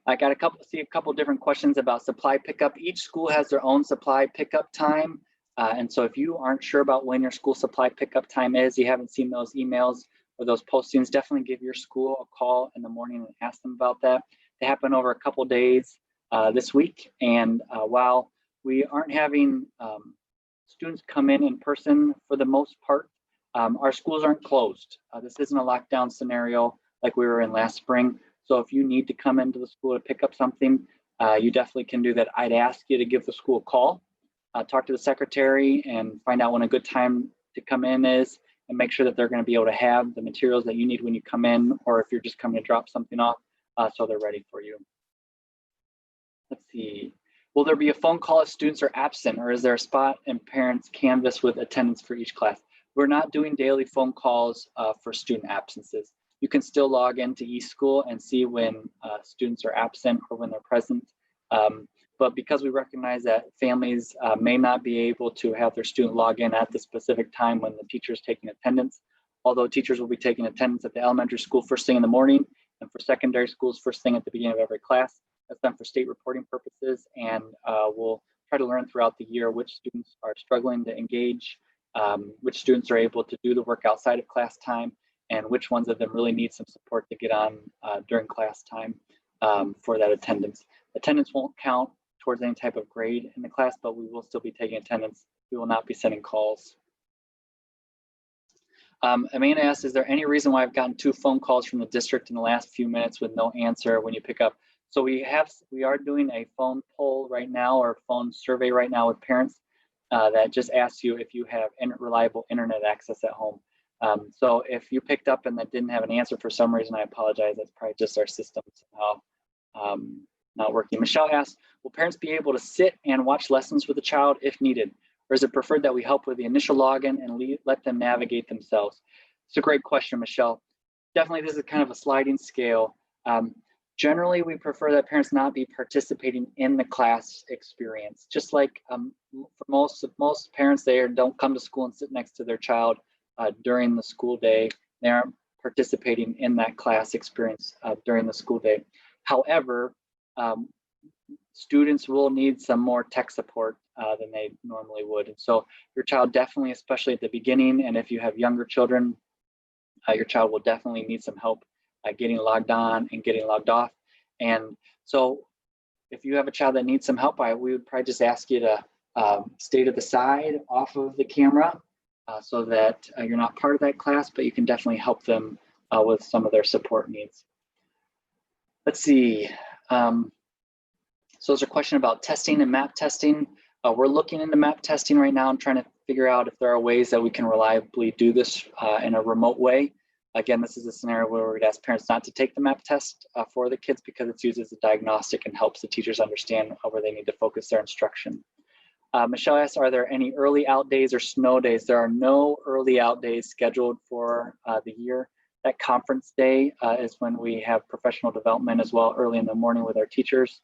I got a couple different questions about supply pickup. Each school has their own supply pickup time. And so if you aren't sure about when your school supply pickup time is, you haven't seen those emails or those postings, definitely give your school a call in the morning and ask them about that. They happen over a couple days this week. And while we aren't having students come in person for the most part, our schools aren't closed. This isn't a lockdown scenario like we were in last spring. So if you need to come into the school to pick up something, you definitely can do that. I'd ask you to give the school a call, talk to the secretary and find out when a good time to come in is, and make sure that they're going to be able to have the materials that you need when you come in, or if you're just coming to drop something off, so they're ready for you. Let's see. Will there be a phone call if students are absent, or is there a spot in parents' canvas with attendance for each class? We're not doing daily phone calls for student absences. You can still log into eSchool and see when students are absent or when they're present. But because we recognize that families may not be able to have their student log in at the specific time when the teacher is taking attendance, although teachers will be taking attendance at the elementary school first thing in the morning, and for secondary schools first thing at the beginning of every class. That's done for state reporting purposes, and we'll try to learn throughout the year which students are struggling to engage, which students are able to do the work outside of class time, and which ones of them really need some support to get on during class time for that attendance. Attendance won't count towards any type of grade in the class, but we will still be taking attendance. We will not be sending calls. Amanda asks, is there any reason why I've gotten 2 phone calls from the district in the last few minutes with no answer when you pick up? So we are doing a phone poll right now, or phone survey right now with parents that just asks you if you have reliable internet access at home. So if you picked up and that didn't have an answer for some reason, I apologize. That's probably just our system somehow not working. Michelle asks, will parents be able to sit and watch lessons with the child if needed? Or is it preferred that we help with the initial login and let them navigate themselves? It's a great question, Michelle. Definitely, this is kind of a sliding scale. Generally, we prefer that parents not be participating in the class experience. Just like for most parents, they don't come to school and sit next to their child during the school day. They aren't participating in that class experience during the school day. However, students will need some more tech support than they normally would. And so your child definitely, especially at the beginning, and if you have younger children, your child will definitely need some help getting logged on and getting logged off. And so if you have a child that needs some help, we would probably just ask you to stay to the side off of the camera so that you're not part of that class, but you can definitely help them with some of their support needs. Let's see. So there's a question about testing and map testing. We're looking into map testing right now and trying to figure out if there are ways that we can reliably do this in a remote way. Again, this is a scenario where we'd ask parents not to take the map test for the kids because it's used as a diagnostic and helps the teachers understand where they need to focus their instruction. Michelle asks, are there any early out days or snow days? There are no early out days scheduled for the year. That conference day is when we have professional development as well early in the morning with our teachers.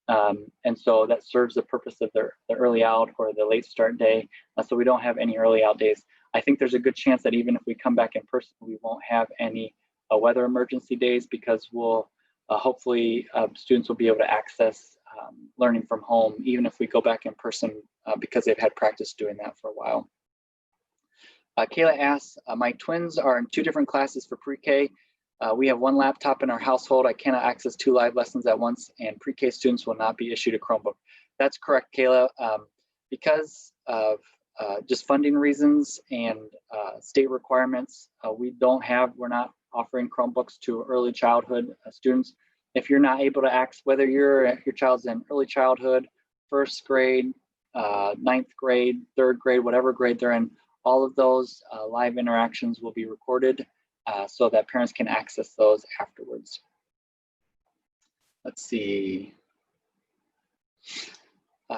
And so that serves the purpose of the early out or the late start day. So we don't have any early out days. I think there's a good chance that even if we come back in person, we won't have any weather emergency days because we'll hopefully students will be able to access learning from home, even if we go back in person because they've had practice doing that for a while. Kayla asks, my twins are in 2 different classes for pre-K. We have 1 laptop in our household. I cannot access 2 live lessons at once, and pre-K students will not be issued a Chromebook. That's correct, Kayla. Because of just funding reasons and state requirements, we're not offering Chromebooks to early childhood students. If you're not able to access, whether your child's in early childhood, 1st grade, 9th grade, 3rd grade, whatever grade they're in, All of those live interactions will be recorded so that parents can access those afterwards. Let's see.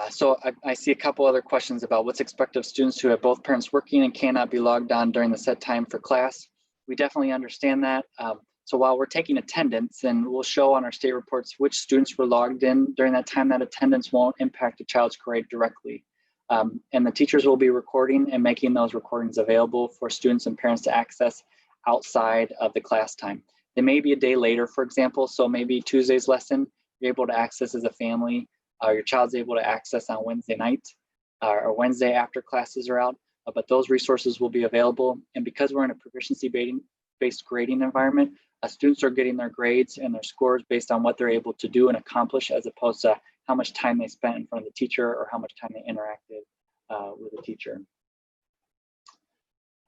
So I see a couple other questions about what's expected of students who have both parents working and cannot be logged on during the set time for class. We definitely understand that. So while we're taking attendance, and we'll show on our state reports which students were logged in during that time, that attendance won't impact a child's grade directly. And the teachers will be recording and making those recordings available for students and parents to access outside of the class time. They may be a day later, for example, so maybe Tuesday's lesson, you're able to access as a family. Your child's able to access on Wednesday night or Wednesday after classes are out, but those resources will be available. And because we're in a proficiency-based grading environment, students are getting their grades and their scores based on what they're able to do and accomplish, as opposed to how much time they spent in front of the teacher or how much time they interacted with the teacher.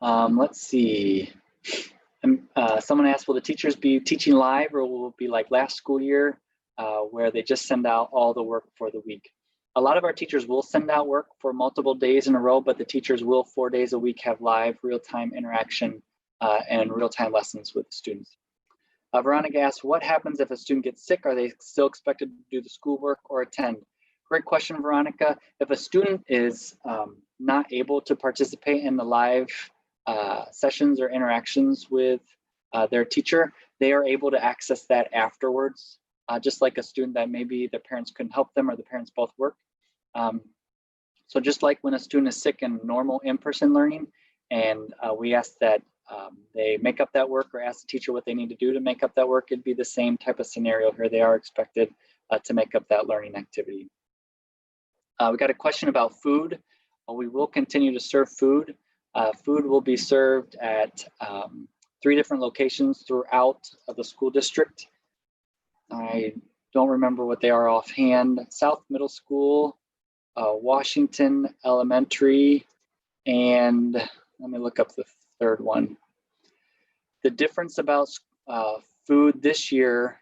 Let's see. Someone asked, will the teachers be teaching live, or will it be like last school year where they just send out all the work for the week? A lot of our teachers will send out work for multiple days in a row, but the teachers will 4 days a week have live real-time interaction and real-time lessons with the students. Veronica asks, what happens if a student gets sick? Are they still expected to do the schoolwork or attend? Great question, Veronica. If a student is not able to participate in the live sessions or interactions with their teacher, they are able to access that afterwards, just like a student that maybe the parents couldn't help them or the parents both work. So just like when a student is sick in normal in-person learning, and we ask that they make up that work or ask the teacher what they need to do to make up that work, it'd be the same type of scenario here. They are expected to make up that learning activity. We got a question about food. We will continue to serve food. Food will be served at 3 different locations throughout the school district. I don't remember what they are offhand. South Middle School, Washington Elementary, and let me look up the third one. The difference about food this year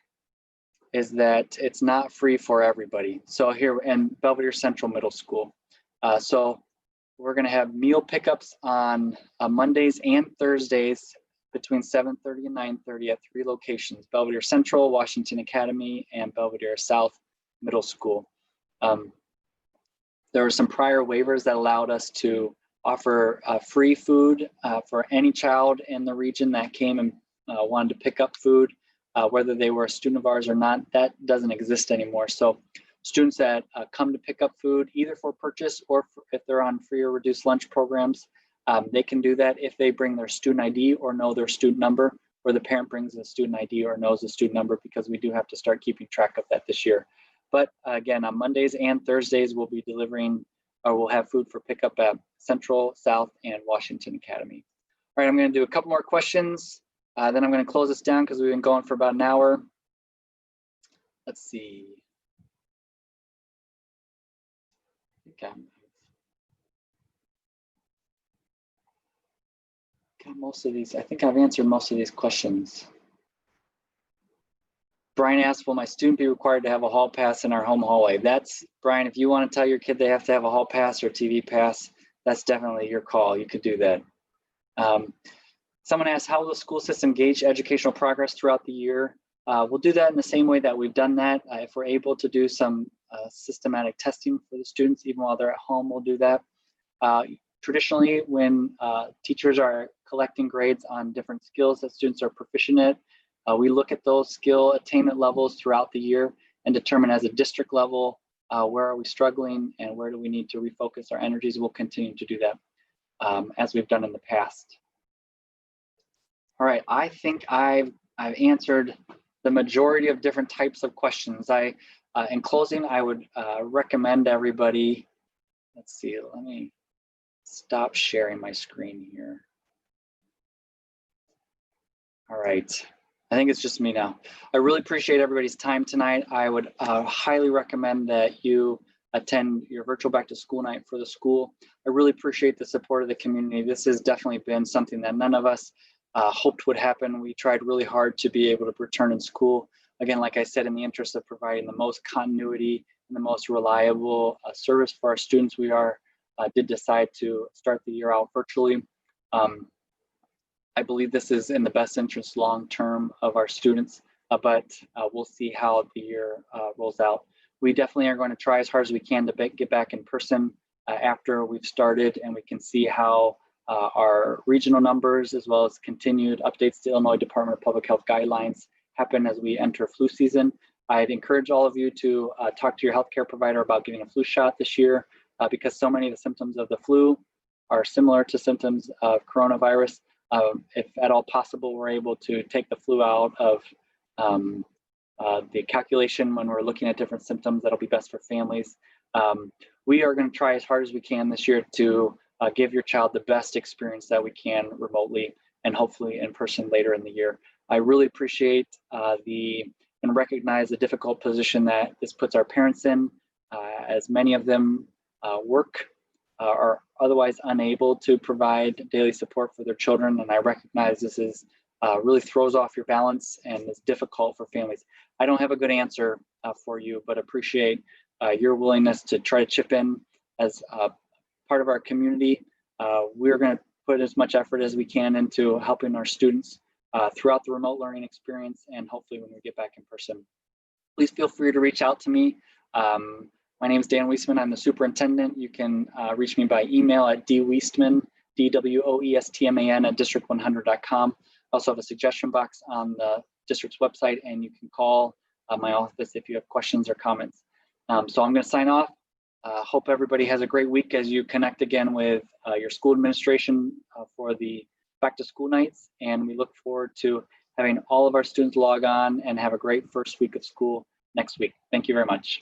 is that it's not free for everybody. So here in Belvedere Central Middle School. So we're gonna have meal pickups on Mondays and Thursdays between 7:30 and 9:30 at 3 locations: Belvedere Central, Washington Academy, and Belvedere South Middle School. There were some prior waivers that allowed us to offer free food for any child in the region that came and wanted to pick up food, whether they were a student of ours or not. That doesn't exist anymore. So students that come to pick up food, either for purchase or if they're on free or reduced lunch programs, they can do that if they bring their student ID or know their student number, or the parent brings a student ID or knows the student number, because we do have to start keeping track of that this year. But again, on Mondays and Thursdays, we'll be delivering, or we'll have food for pickup at Central, South, and Washington Academy. All right, I'm going to do a couple more questions. Then I'm going to close this down because we've been going for about an hour. Let's see. Got most of these. I think I've answered most of these questions. Brian asked, will my student be required to have a hall pass in our home hallway? That's, Brian, if you want to tell your kid they have to have a hall pass or TV pass, that's definitely your call. You could do that. Someone asked, how will the school system gauge educational progress throughout the year? We'll do that in the same way that we've done that. If we're able to do some systematic testing for the students, even while they're at home, we'll do that. Traditionally, when teachers are collecting grades on different skills that students are proficient at, we look at those skill attainment levels throughout the year and determine as a district level, where are we struggling and where do we need to refocus our energies. We'll continue to do that as we've done in the past. All right, I think I've answered the majority of different types of questions. In closing, I would recommend everybody, let's see, let me stop sharing my screen here. All right, I think it's just me now. I really appreciate everybody's time tonight. I would highly recommend that you attend your virtual back to school night for the school. I really appreciate the support of the community. This has definitely been something that none of us hoped would happen. We tried really hard to be able to return in school. Again, like I said, in the interest of providing the most continuity and the most reliable service for our students, we are did decide to start the year out virtually. I believe this is in the best interest long-term of our students, but we'll see how the year rolls out. We definitely are going to try as hard as we can to get back in person after we've started, and we can see how our regional numbers, as well as continued updates to Illinois Department of Public Health guidelines, happen as we enter flu season. I'd encourage all of you to talk to your healthcare provider about getting a flu shot this year, because so many of the symptoms of the flu are similar to symptoms of coronavirus. If at all possible, we're able to take the flu out of the calculation when we're looking at different symptoms. That'll be best for families. We are going to try as hard as we can this year to give your child the best experience that we can remotely and hopefully in person later in the year. I really appreciate and recognize the difficult position that this puts our parents in, as many of them work are otherwise unable to provide daily support for their children. And I recognize this is really throws off your balance and is difficult for families. I don't have a good answer for you, but appreciate your willingness to try to chip in as part of our community. We're going to put as much effort as we can into helping our students throughout the remote learning experience, and hopefully when we get back in person. Please feel free to reach out to me. My name is Dan Weisman. I'm the superintendent. You can reach me by email at dweistman, DWOESTMAN at district100.com. I also have a suggestion box on the district's website, and you can call my office if you have questions or comments. So I'm going to sign off. Hope everybody has a great week as you connect again with your school administration for the back to school nights. And we look forward to having all of our students log on and have a great first week of school next week. Thank you very much.